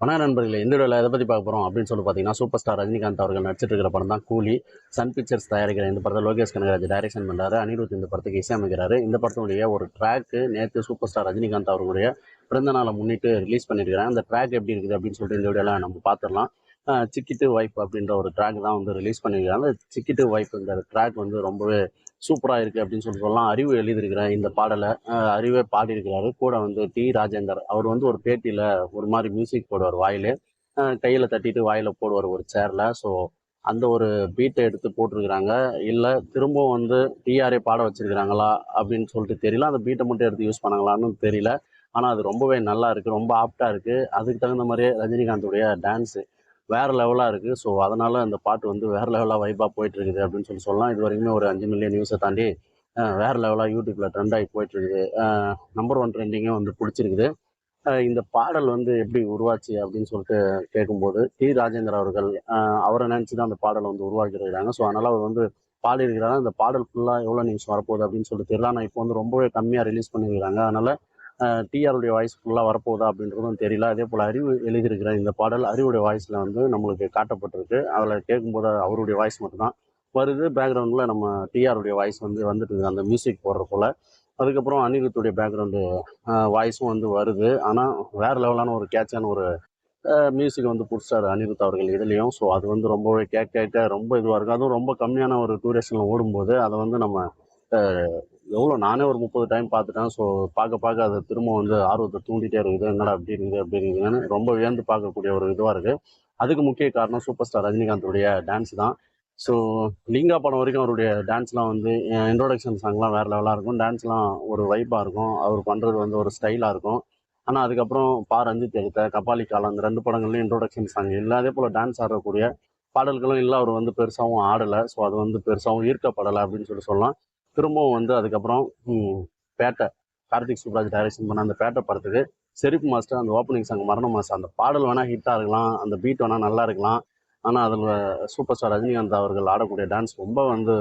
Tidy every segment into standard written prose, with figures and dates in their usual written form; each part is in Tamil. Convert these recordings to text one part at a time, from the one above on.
நண்பர்களே, இந்த வீடியோவில் எதை பற்றி பார்க்க போகிறோம் அப்படின்னு பார்த்தீங்கன்னா, சூப்பர் ஸ்டார் ரஜினிகாந்த் அவர்கள் நடிச்சிட்டு இருக்கிற படம் தான் கூலி. சன் பிக்சர்ஸ் தயாரிக்கிற இந்த படத்தை லோகேஷ் கனகராஜ் டைரக்ஷன் பண்ணுறாரு. அனிருத் இந்த படத்துக்கு இசையமைக்கிறாரு. இந்த படத்தினுடைய ஒரு ட்ராக்கு நேற்று சூப்பர் ஸ்டார் ரஜினிகாந்த் அவர்களுடைய பிறந்த நாளை முன்னிட்டு ரிலீஸ் பண்ணியிருக்கிறேன். அந்த ட்ராக் எப்படி இருக்குது அப்படின்னு சொல்லிட்டு இந்த வீடியோவில் நம்ம பார்த்துடலாம். சிக்கிட்டு வைப் அப்படின்ற ஒரு ட்ராக் தான் வந்து ரிலீஸ் பண்ணியிருக்காங்க. சிக்கிட்டு வைப் இந்த ட்ராக் வந்து ரொம்பவே சூப்பராக இருக்குது அப்படின்னு சொல்லலாம். அறிவு எழுதியிருக்கிறேன் இந்த பாடலை, அறிவே பாடியிருக்கிறாரு. கூட வந்து டி ராஜேந்தர் அவர் வந்து ஒரு பேட்டியில் ஒரு மாதிரி மியூசிக் போடுவார் வாயிலே, கையில் தட்டிட்டு வாயில் போடுவார் ஒரு சேரில். ஸோ அந்த ஒரு பீட்டை எடுத்து போட்டிருக்கிறாங்க. இல்லை திரும்பவும் வந்து டிஆரே பாட வச்சிருக்கிறாங்களா அப்படின்னு சொல்லிட்டு தெரியல. அந்த பீட்டை மட்டும் எடுத்து யூஸ் பண்ணாங்களான்னு தெரியல. ஆனால் அது ரொம்பவே நல்லா இருக்குது, ரொம்ப ஆப்டாக இருக்குது. அதுக்கு தகுந்த மாதிரியே ரஜினிகாந்துடைய டான்ஸு வேறு லெவலாக இருக்குது. ஸோ அதனால் அந்த பாட்டு வந்து வேறு லெவலாக வைப்பாக போயிட்டுருக்குது அப்படின்னு சொல்லலாம். இது வரைக்குமே ஒரு 5 மில்லியன் வியூஸை தாண்டி வேறு லெவலாக யூடியூப்பில் ட்ரெண்ட் ஆகி போயிட்டுருக்குது. நம்பர் 1 ட்ரெண்டிங்கும் வந்து பிடிச்சிருக்குது. இந்த பாடல் வந்து எப்படி உருவாச்சு அப்படின்னு சொல்லிட்டு கேட்கும்போது, டி ராஜேந்தர் அவர்கள் அவரை நினச்சி தான் அந்த பாடலை வந்து உருவாக்கியிருக்கிறாங்க. ஸோ அதனால் அவர் வந்து பாடியிருக்கிறாங்க. அந்த பாடல் ஃபுல்லாக எவ்வளோ நிமிஷம் வரப்போகுது அப்படின்னு சொல்லிட்டு தெரியல. ஆனால் இப்போ வந்து ரொம்பவே கம்மியாக ரிலீஸ் பண்ணியிருக்கிறாங்க. அதனால் டிஆருடைய வாய்ஸ் ஃபுல்லாக வரப்போகுதா அப்படின்றதும் தெரியல. அதே போல் அறிவு எழுதியிருக்கிற இந்த பாடல் அறிவுடைய வாய்ஸில் வந்து நம்மளுக்கு காட்டப்பட்டிருக்கு. அதில் கேட்கும்போது அவருடைய வாய்ஸ் மட்டும்தான் வருது. பேக்ரவுண்டில் நம்ம டிஆருடைய வாய்ஸ் வந்து வந்துட்டு இருக்குது அந்த மியூசிக் போடுற போல். அதுக்கப்புறம் அனிருத்துடைய பேக்ரவுண்டு வாய்ஸும் வந்து வருது. ஆனால் வேறு லெவலான ஒரு கேட்சான ஒரு மியூசிக் வந்து பிடிச்சாரு அனிருத் அவர்கள் இதுலேயும். ஸோ அது வந்து ரொம்பவே கேட்க ரொம்ப இதுவாக இருக்கும். அதுவும் ரொம்ப கம்மியான ஒரு டூரேஷனில் ஓடும்போது அதை வந்து நம்ம எவ்வளோ நானே ஒரு 30 டைம் பார்த்துட்டேன். ஸோ பார்க்க அது திரும்ப வந்து ஆர்வத்தை தூண்டிகிட்டே இருக்குது. என்னடா அப்படி இருக்குதுன்னு ரொம்ப வியந்து பார்க்கக்கூடிய ஒரு இதுவாக இருக்குது. அதுக்கு முக்கிய காரணம் சூப்பர் ஸ்டார் ரஜினிகாந்தோடைய டான்ஸ் தான். ஸோ லிங்கா படம் வரைக்கும் அவருடைய டான்ஸ்லாம் வந்து இன்ட்ரோடக்ஷன் சாங்லாம் வேறு லெவலாக இருக்கும். டான்ஸ்லாம் ஒரு வைப்பாக இருக்கும். அவர் பண்ணுறது வந்து ஒரு ஸ்டைலாக இருக்கும். ஆனால் அதுக்கப்புறம் ரஞ்சித் எடுத்த கபாலி காலம் அந்த 2 படங்கள்லையும் இன்ட்ரோடக்ஷன் சாங் இல்லை. அதே போல் டான்ஸ் ஆடக்கூடிய பாடல்களும் இல்லை. அவர் வந்து பெருசாகவும் ஆடலை. ஸோ அது வந்து பெருசாகவும் ஈர்க்கப்படலை அப்படின்னு சொல்லலாம். திரும்பவும் வந்து அதுக்கப்புறம் பேட்டை கார்த்திக் சுப்ராஜ் டைரக்ஷன் பண்ண அந்த பேட்டை படத்துக்கு ஷெரீப் மாஸ்டர் அந்த ஓப்பனிங் சாங் மரண மாஸ்டர் அந்த பாடல் வேணால் ஹிட்டாக இருக்கலாம், அந்த பீட் வேணால் நல்லா இருக்கலாம். ஆனால் அதில் சூப்பர் ஸ்டார் ரஜினிகாந்த் அவர்கள் ஆடக்கூடிய டான்ஸ் ரொம்ப வந்து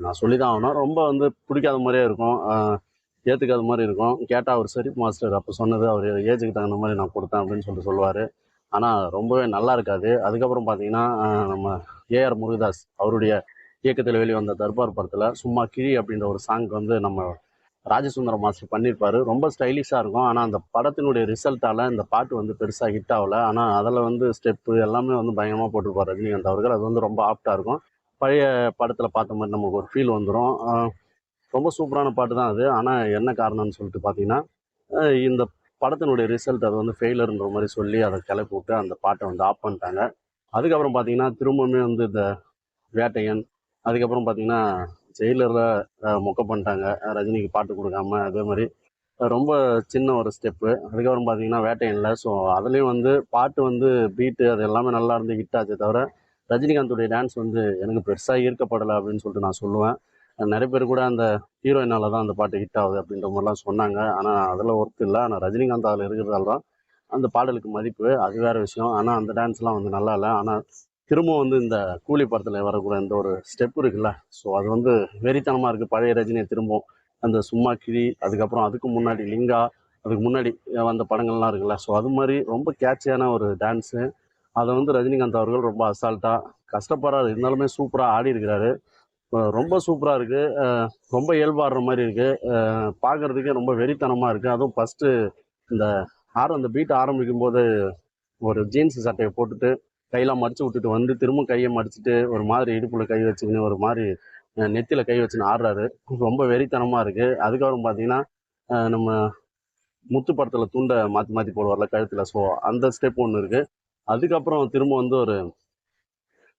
நான் சொல்லி தான் ஆகணும், ரொம்ப வந்து பிடிக்காத மாதிரியே இருக்கும், ஏற்றுக்காத மாதிரி இருக்கும். கேட்டால் அவர் ஷெரீப் மாஸ்டர் அப்போ சொன்னது அவர் ஏஜுக்கு தகுந்த மாதிரி நான் கொடுத்தேன் அப்படின்னு சொல்லிட்டு சொல்லுவார். ஆனால் ரொம்பவே நல்லா இருக்காது. அதுக்கப்புறம் பார்த்தீங்கன்னா நம்ம ஏஆர் முருகதாஸ் அவருடைய இயக்கத்தில் வெளிவந்த தர்பார் படத்தில் சும்மா கிழி அப்படின்ற ஒரு சாங் வந்து நம்ம ராஜசுந்தரம் மாஸ்டர் பண்ணியிருப்பார். ரொம்ப ஸ்டைலிஷாக இருக்கும். ஆனால் அந்த படத்தினுடைய ரிசல்ட்டால் இந்த பாட்டு வந்து பெருசாக ஹிட் ஆகலை. ஆனால் அதில் வந்து ஸ்டெப்பு எல்லாமே வந்து பயங்கரமாக போட்டிருப்பார் ரஜினிகாந்த் அவர்கள். அது வந்து ரொம்ப ஆப்டாக இருக்கும். பழைய படத்தில் பார்த்த மாதிரி நமக்கு ஒரு ஃபீல் வந்துடும். ரொம்ப சூப்பரான பாட்டு தான் அது. ஆனால் என்ன காரணம்னு சொல்லிட்டு பார்த்தீங்கன்னா, இந்த படத்தினுடைய ரிசல்ட் அது வந்து ஃபெயிலருன்ற மாதிரி சொல்லி அதை கிளப்பி விட்டு அந்த பாட்டை வந்து ஆஃப் பண்ணிட்டாங்க. அதுக்கப்புறம் பார்த்தீங்கன்னா திரும்பவுமே வந்து இந்த வேட்டையன், அதுக்கப்புறம் பார்த்தீங்கன்னா ஜெயிலரில் மொக்க பண்ணிட்டாங்க ரஜினிக்கு பாட்டு கொடுக்காம. அதே மாதிரி ரொம்ப சின்ன ஒரு ஸ்டெப்பு. அதுக்கப்புறம் பார்த்தீங்கன்னா வேட்டையன்ல. ஸோ அதுலேயும் வந்து பாட்டு வந்து பீட்டு அது எல்லாமே நல்லா இருந்து ஹிட் ஆச்சே தவிர ரஜினிகாந்துடைய டான்ஸ் வந்து எனக்கு பெருசாக ஈர்க்கப்படலை அப்படின்னு சொல்லிட்டு நான் சொல்லுவேன். நிறைய பேர் கூட அந்த ஹீரோயினால தான் அந்த பாட்டு ஹிட் ஆகுது அப்படின்ற மாதிரிலாம் சொன்னாங்க. ஆனால் அதில் ஒர்த்து இல்லை. ஆனால் ரஜினிகாந்த் அதில் இருக்கிறதால தான் அந்த பாடலுக்கு மதிப்பு. அது வேறு விஷயம். ஆனால் அந்த டான்ஸ்லாம் வந்து நல்லா இல்லை. ஆனால் திரும்பவும் வந்து இந்த கூலி படத்தில் வரக்கூடிய இந்த ஒரு ஸ்டெப் இருக்குல்ல, ஸோ அது வந்து வெறித்தனமாக இருக்குது. பழைய ரஜினியை திரும்பவும் அந்த சும்மா கிழி, அதுக்கப்புறம் அதுக்கு முன்னாடி லிங்கா, அதுக்கு முன்னாடி வந்த படங்கள்லாம் இருக்குல்ல, ஸோ அது மாதிரி ரொம்ப கேட்சியான ஒரு டான்ஸு. அதை வந்து ரஜினிகாந்த் அவர்கள் ரொம்ப அசால்ட்டாக கஷ்டப்படுறாரு, இருந்தாலுமே சூப்பராக ஆடி இருக்கிறாரு. ரொம்ப சூப்பராக இருக்குது. ரொம்ப இயல்பாடுற மாதிரி இருக்குது. பார்க்குறதுக்கே ரொம்ப வெறித்தனமாக இருக்குது. அதுவும் ஃபஸ்ட்டு இந்த அந்த பீட் ஆரம்பிக்கும் போது ஒரு ஜீன்ஸ் சட்டையை போட்டுட்டு கையெல்லாம் மடிச்சு விட்டுட்டு வந்து திரும்ப கையை மடிச்சுட்டு ஒரு மாதிரி இடுப்புல கை வச்சுக்கின்னு ஒரு மாதிரி நெத்தியில கை வச்சுன்னு ஆடுறாரு. ரொம்ப வெறித்தனமாக இருக்குது. அதுக்கப்புறம் பார்த்தீங்கன்னா நம்ம முத்து படத்தில் துண்டை மாற்றி மாற்றி போடுவார்ல கழுத்தில், ஸோ அந்த ஸ்டெப் ஒன்று இருக்குது. அதுக்கப்புறம் திரும்ப வந்து ஒரு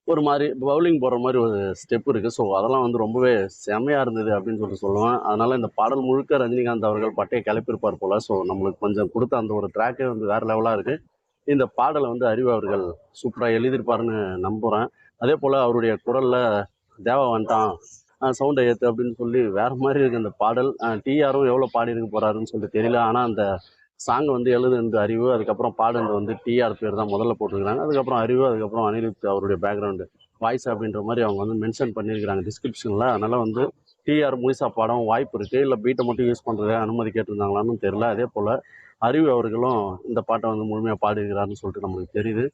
ஒரு மாதிரி பவுலிங் போடுற மாதிரி ஒரு ஸ்டெப் இருக்குது. ஸோ அதெல்லாம் வந்து ரொம்பவே செமையாக இருந்தது அப்படின்னு சொல்லிட்டு சொல்லுவேன். அதனால் இந்த பாடல் முழுக்க ரஜினிகாந்த் அவர்கள் பட்டையை கிளப்பியிருப்பார் போல். ஸோ நம்மளுக்கு கொஞ்சம் கொடுத்த அந்த ஒரு ட்ராக்கே வந்து வேறு லெவலாக இருக்குது. இந்த பாடலை வந்து அறிவு அவர்கள் சூப்பராக எழுதியிருப்பாருன்னு நம்புகிறேன். அதே போல் அவருடைய குரலில் தேவா வந்துட்டான் சவுண்டை ஏற்று அப்படின்னு சொல்லி வேறு மாதிரி இருக்குது அந்த பாடல். டிஆரும் எவ்வளோ பாடியிருக்க போகிறாருன்னு சொல்லிட்டு தெரியல. ஆனால் அந்த சாங் வந்து எழுதுனது அறிவு, அதுக்கப்புறம் பாடுனது வந்து டிஆர் பேர் தான் முதல்ல போட்டிருக்கிறாங்க. அதுக்கப்புறம் அறிவு, அதுக்கப்புறம் அனிருத் அவருடைய பேக்ரவுண்டு வாய்ஸ் அப்படின்ற மாதிரி அவங்க வந்து மென்ஷன் பண்ணியிருக்கிறாங்க டிஸ்கிரிப்ஷனில். அதனால் வந்து டிஆர் முழுசாக பாடம் வாய்ப்பு இருக்குது. இல்லை பீட்டை மட்டும் யூஸ் பண்ணுறது அனுமதி கேட்டிருந்தாங்களான்னு தெரியல. அதே போல் அறிவு அவர்களும் இந்த பாட்டை வந்து முழுமையாக பாடியிருக்கிறாருன்னு சொல்லிட்டு நம்மளுக்கு தெரியுது.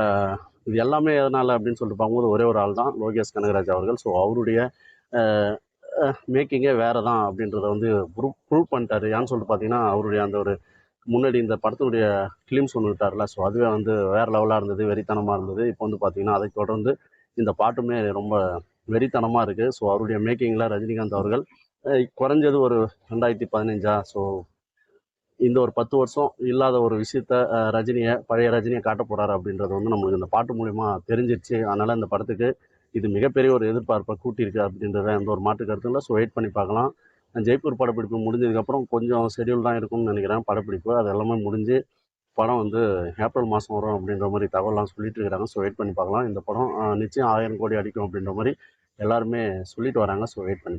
ஆஹ் இது எல்லாமே எதனால் அப்படின்னு சொல்லிட்டு பார்க்கும்போது ஒரே ஒரு ஆள் தான் லோகேஷ் கனகராஜ் அவர்கள். ஸோ அவருடைய மேக்கிங்கே வேறு தான் அப்படின்றத வந்து ப்ரூவ் பண்ணிட்டாரு. ஏன்னு சொல்லிட்டு பார்த்தீங்கன்னா அவருடைய அந்த ஒரு முன்னாடி இந்த படத்தினுடைய ஃபிலிம்ஸ் ஒன்று விட்டார்ல, ஸோ அதுவே வந்து வேறு லெவலாக இருந்தது, வெறித்தனமாக இருந்தது. இப்போ வந்து பார்த்தீங்கன்னா அதை தொடர்ந்து இந்த பாட்டுமே ரொம்ப வெறித்தனமாக இருக்குது. ஸோ அவருடைய மேக்கிங்கில் ரஜினிகாந்த் அவர்கள் குறைஞ்சது ஒரு 2015 ஸோ இந்த ஒரு 10 வருஷம் இல்லாத ஒரு விஷயத்த ரஜினியை பழைய ரஜினியை காட்ட போகிறாரு அப்படின்றது வந்து நம்மளுக்கு இந்த பாட்டு மூலிமா தெரிஞ்சிருச்சு. அதனால் இந்த படத்துக்கு இது மிகப்பெரிய ஒரு எதிர்பார்ப்பை கூட்டியிருக்கு அப்படின்றத எந்த ஒரு மாற்று கருத்தும் இல்லை. ஸோ வெயிட் பண்ணி பார்க்கலாம். ஜெய்ப்பூர் படப்பிடிப்பு முடிஞ்சதுக்கப்புறம் கொஞ்சம் ஷெடியூல் தான் இருக்கும்னு நினைக்கிறேன் படப்பிடிப்பு. அது எல்லாமே முடிஞ்சு படம் வந்து ஏப்ரல் மாதம் வரும் அப்படின்ற மாதிரி தகவல்லாம் சொல்லிட்டு இருக்கிறாங்க. ஸோ வெயிட் பண்ணி பார்க்கலாம். இந்த படம் நிச்சயம் 1000 கோடி அடிக்கும் அப்படின்ற மாதிரி எல்லாருமே சொல்லிட்டு வராங்க. ஸோ வெயிட் பண்ணி